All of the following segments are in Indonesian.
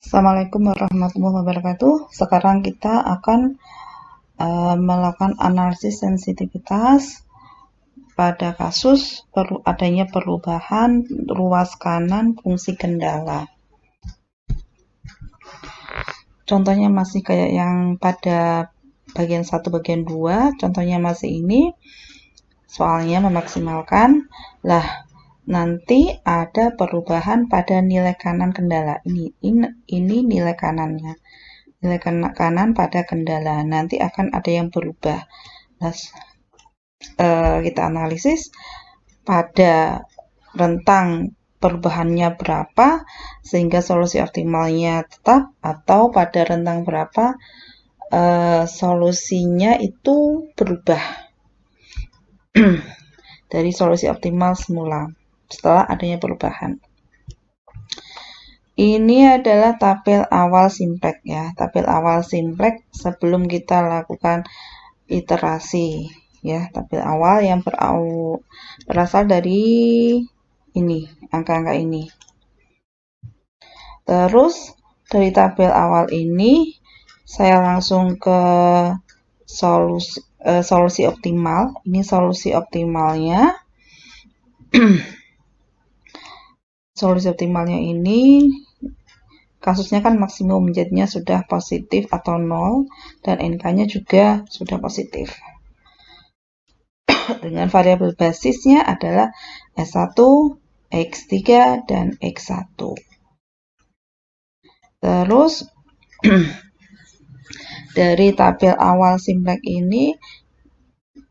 Assalamualaikum warahmatullahi wabarakatuh. Sekarang kita akan melakukan analisis sensitivitas pada kasus adanya perubahan ruas kanan fungsi kendala. Contohnya masih kayak yang pada bagian 1, bagian 2. Contohnya masih ini. Soalnya memaksimalkan. Lah, nanti ada perubahan pada nilai kanan kendala. Ini nilai kanannya. Nilai kanan pada kendala. Nanti akan ada yang berubah. Nah, kita analisis pada rentang perubahannya berapa sehingga solusi optimalnya tetap, atau pada rentang berapa solusinya itu berubah dari solusi optimal semula setelah adanya perubahan. Ini adalah tabel awal simplex ya, tabel awal simplex sebelum kita lakukan iterasi ya, tabel awal yang berasal dari ini, angka-angka ini. Terus dari tabel awal ini saya langsung ke solusi optimal. Ini solusi optimalnya. Solusi optimalnya ini kasusnya kan maksimum, jadinya sudah positif atau 0 dan NK-nya juga sudah positif. Dengan variabel basisnya adalah S1, X3, dan X1. Terus dari tabel awal simplex ini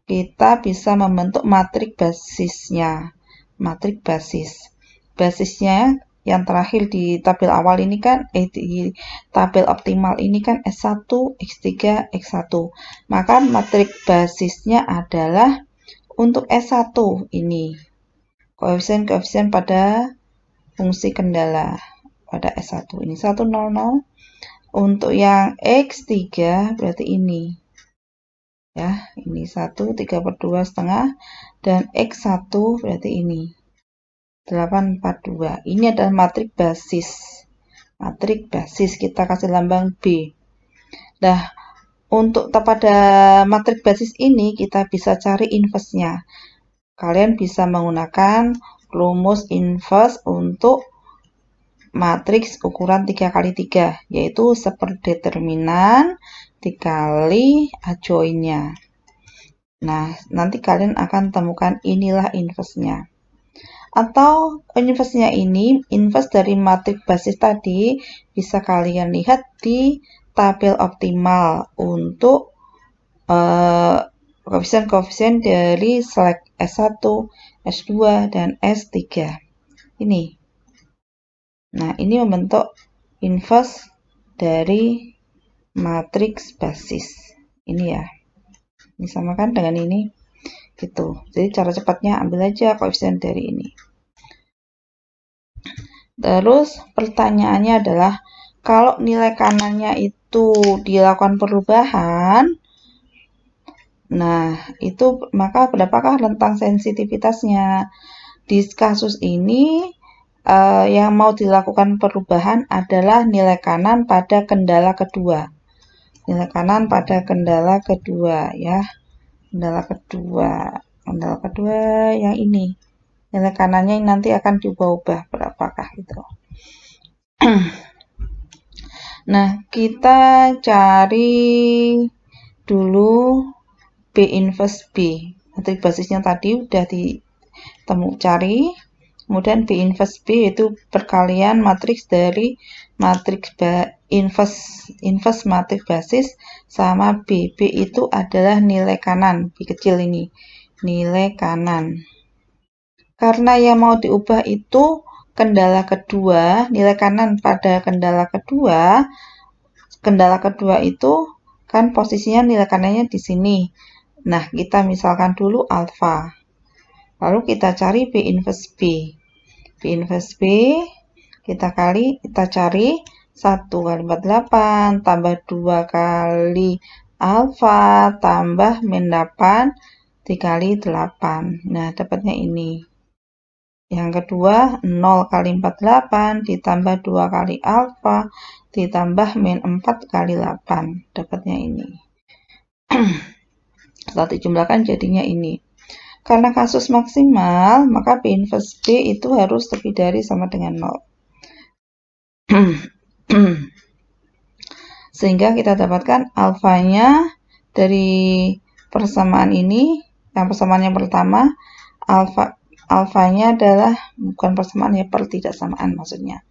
kita bisa membentuk matrik basisnya. Matrik basis. Basisnya yang terakhir di tabel awal ini kan, di tabel optimal ini kan S1, X3, X1. Maka matrik basisnya adalah untuk S1 ini. Koefisien-koefisien pada fungsi kendala pada S1. Ini 1, 0, 0. Untuk yang X3 berarti ini. Ya, ini 1, 3/2,5. Dan X1 berarti ini. 8, 4, 2. Ini adalah matrik basis. Matrik basis kita kasih lambang B. Nah, untuk pada matrik basis ini kita bisa cari inverse-nya. Kalian bisa menggunakan rumus inverse untuk matriks ukuran 3x3, yaitu seperdeterminan dikali adjoinnya. Nah, nanti kalian akan temukan inilah inverse-nya. Atau inverse-nya ini, inverse dari matrik basis tadi, bisa kalian lihat di tabel optimal untuk koefisien-koefisien dari select S1, S2, dan S3. Ini. Nah, ini membentuk inverse dari matriks basis. Ini ya. Disamakan dengan ini. Gitu. Jadi cara cepatnya ambil aja koefisien dari ini. Terus pertanyaannya adalah, kalau nilai kanannya itu dilakukan perubahan, nah itu maka berapakah rentang sensitivitasnya? Di kasus ini yang mau dilakukan perubahan adalah nilai kanan pada kendala kedua. Nilai kanan pada kendala kedua ya. Kendala kedua yang ini. Nilai kanannya nanti akan diubah-ubah berapakah itu. Nah, kita cari dulu B inverse B. Matrik basisnya tadi udah cari. Kemudian B inverse B itu perkalian matriks dari matriks inverse matriks basis sama B. B itu adalah nilai kanan, B kecil ini. Nilai kanan. Karena yang mau diubah itu kendala kedua, nilai kanan pada kendala kedua itu kan posisinya nilai kanannya di sini. Nah, kita misalkan dulu alfa. Lalu kita cari B inverse B. B inverse B kita cari 1 kali 48 tambah 2 kali alfa tambah min 8 dikali 8. Nah, dapatnya ini. Yang kedua 0 kali 48 ditambah 2 kali alfa ditambah min 4 kali 8. Dapatnya ini. Setelah dijumlahkan jadinya ini. Karena kasus maksimal, maka B inverse B itu harus lebih dari sama dengan 0. Sehingga kita dapatkan alfanya dari persamaan ini, yang persamaan yang pertama, alfanya adalah, bukan persamaan ya, pertidaksamaan maksudnya.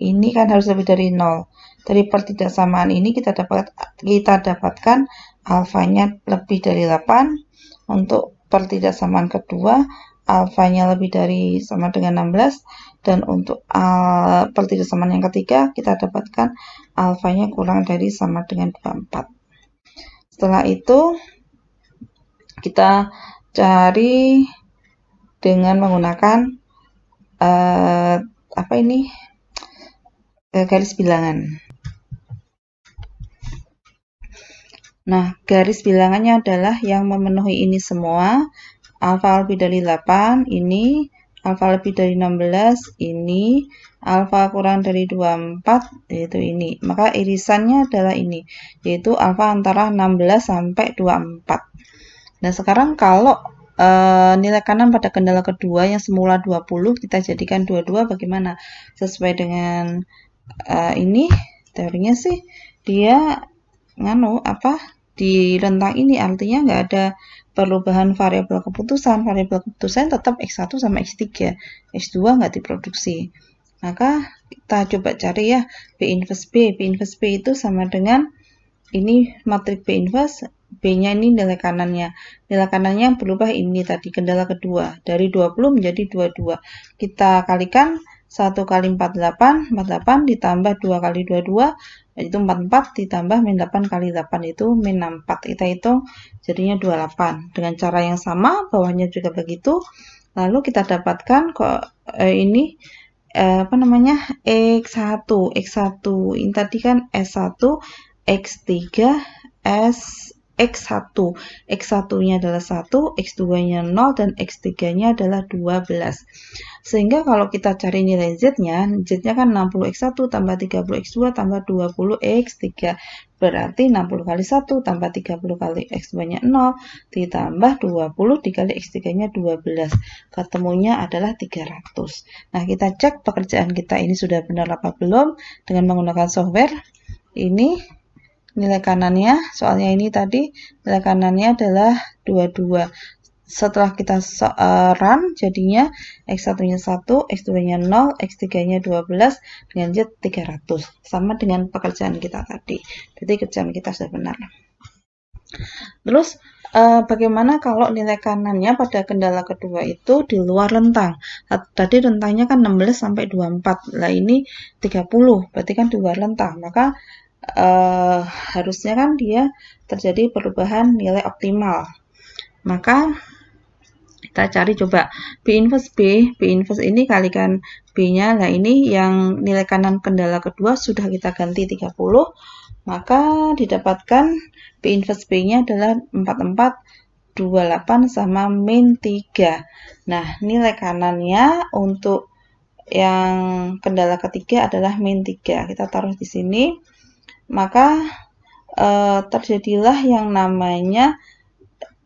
Ini kan harus lebih dari 0. Dari pertidaksamaan ini kita dapatkan alfanya lebih dari 8. Untuk pertidaksamaan kedua, alfanya lebih dari sama dengan 16. Dan untuk pertidaksamaan yang ketiga, kita dapatkan alfanya kurang dari sama dengan 24. Setelah itu, kita cari dengan menggunakan garis bilangan. Nah, garis bilangannya adalah yang memenuhi ini semua. Alfa lebih dari 8, ini. Alfa lebih dari 16, ini. Alfa kurang dari 24, yaitu ini. Maka irisannya adalah ini, yaitu alfa antara 16 sampai 24. Nah, sekarang kalau nilai kanan pada kendala kedua yang semula 20, kita jadikan 22, bagaimana? Sesuai dengan ini, teorinya sih, dia di rentang ini, artinya nggak ada perubahan variabel keputusan. Variabel keputusan tetap X1 sama X3. X2 nggak diproduksi. Maka kita coba cari ya B inverse B. B inverse B itu sama dengan ini matrik B inverse, B-nya ini nilai kanannya. Nilai kanannya berubah ini tadi, kendala kedua. Dari 20 menjadi 22. Kita kalikan 1 kali 48, 48 ditambah 2 kali 22, itu 44 ditambah min 8 kali 8 itu min 64. Kita hitung jadinya 28. Dengan cara yang sama, bawahnya juga begitu. Lalu kita dapatkan ini X1. X1 ini tadi kan S1, X3, X1. X1-nya adalah 1, X2-nya 0, dan X3-nya adalah 12. Sehingga kalau kita cari nilai Z-nya kan 60X1 tambah 30X2 tambah 20X3. Berarti 60 kali 1 tambah 30 kali X2-nya 0 ditambah 20 dikali X3-nya 12. Ketemunya adalah 300. Nah, kita cek pekerjaan kita ini sudah benar apa belum dengan menggunakan software. Ini nilai kanannya, soalnya ini tadi nilai kanannya adalah 22. Setelah kita run, jadinya X1-nya 1, X2-nya 0, X3-nya 12, dengan Z 300. Sama dengan pekerjaan kita tadi. Jadi kerjaan kita sudah benar. Terus, bagaimana kalau nilai kanannya pada kendala kedua itu di luar rentang? Tadi rentangnya kan 16 sampai 24. Lah ini 30, berarti kan di luar rentang. Maka harusnya kan dia terjadi perubahan nilai optimal. Maka kita cari coba B inverse B. B inverse ini kalikan B-nya. Nah, ini yang nilai kanan kendala kedua sudah kita ganti 30. Maka didapatkan B inverse B-nya adalah 4428 sama min 3. Nah, nilai kanannya untuk yang kendala ketiga adalah min 3. Kita taruh di sini. Maka terjadilah yang namanya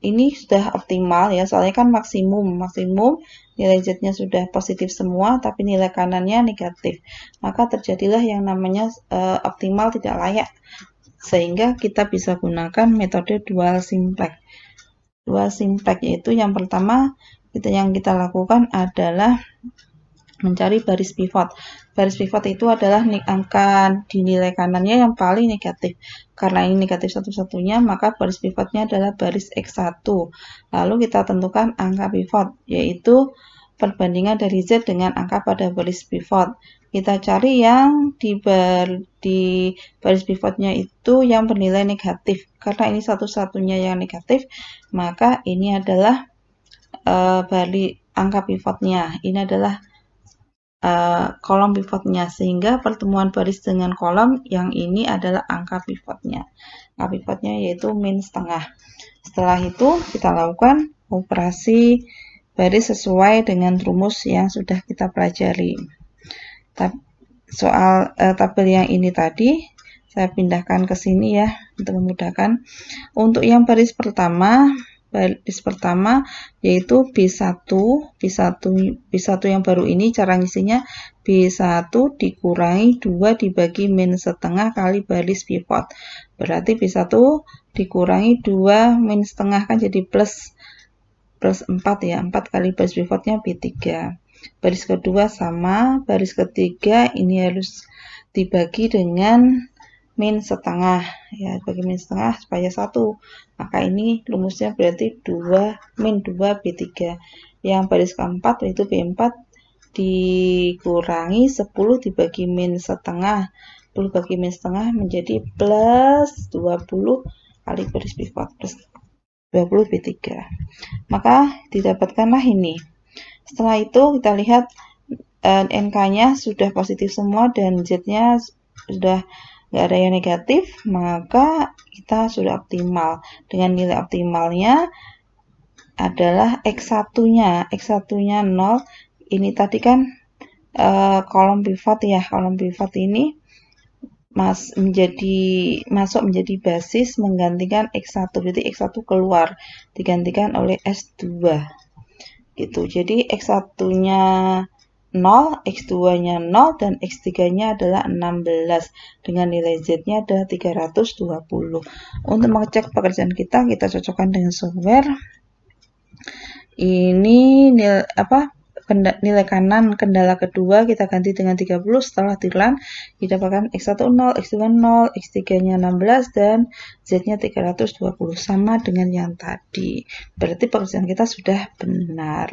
ini sudah optimal ya, soalnya kan maksimum nilai Z-nya sudah positif semua, tapi nilai kanannya negatif. Maka terjadilah yang namanya optimal tidak layak, sehingga kita bisa gunakan metode dual simplex. Dual simplex yaitu yang pertama yang kita lakukan adalah mencari baris pivot. Baris pivot itu adalah angka di nilai kanannya yang paling negatif. Karena ini negatif satu-satunya, maka baris pivotnya adalah baris X1. Lalu kita tentukan angka pivot, yaitu perbandingan dari Z dengan angka pada baris pivot. Kita cari yang di baris pivotnya itu yang bernilai negatif. Karena ini satu-satunya yang negatif, maka ini adalah angka pivotnya. Ini adalah kolom pivotnya, sehingga pertemuan baris dengan kolom yang ini adalah angka pivotnya. Angka pivotnya yaitu min setengah. Setelah itu kita lakukan operasi baris sesuai dengan rumus yang sudah kita pelajari. Soal tabel yang ini tadi saya pindahkan ke sini ya untuk memudahkan. Untuk yang baris pertama yaitu B1 yang baru ini cara ngisinya B1 dikurangi 2 dibagi min setengah kali baris pivot. Berarti B1 dikurangi 2 min setengah kan jadi plus 4 ya, 4 kali baris pivotnya B3. Baris kedua sama, baris ketiga ini harus dibagi dengan min setengah ya, bagi min setengah supaya 1. Maka ini rumusnya berarti 2 min 2 B3. Yang baris keempat yaitu B4 dikurangi 10 dibagi min setengah. 10 bagi min setengah menjadi plus 20 kali baris pivot plus 20 B3. Maka didapatkanlah ini. Setelah itu kita lihat NK-nya sudah positif semua dan Z-nya sudah nggak ada yang negatif, maka kita sudah optimal. Dengan nilai optimalnya adalah X1-nya. X1-nya 0. Ini tadi kan kolom pivot ya. Kolom pivot ini masuk menjadi basis menggantikan X1. Berarti X1 keluar digantikan oleh S2. Gitu. Jadi X1-nya 0, X2-nya 0, dan X3-nya adalah 16. Dengan nilai Z-nya adalah 320. Untuk mengecek pekerjaan kita cocokkan dengan software. Ini nilai kanan kendala kedua kita ganti dengan 30 setelah dirun didapatkan X1 0, X2 0, X3-nya 16 dan Z-nya 320 sama dengan yang tadi. Berarti pekerjaan kita sudah benar.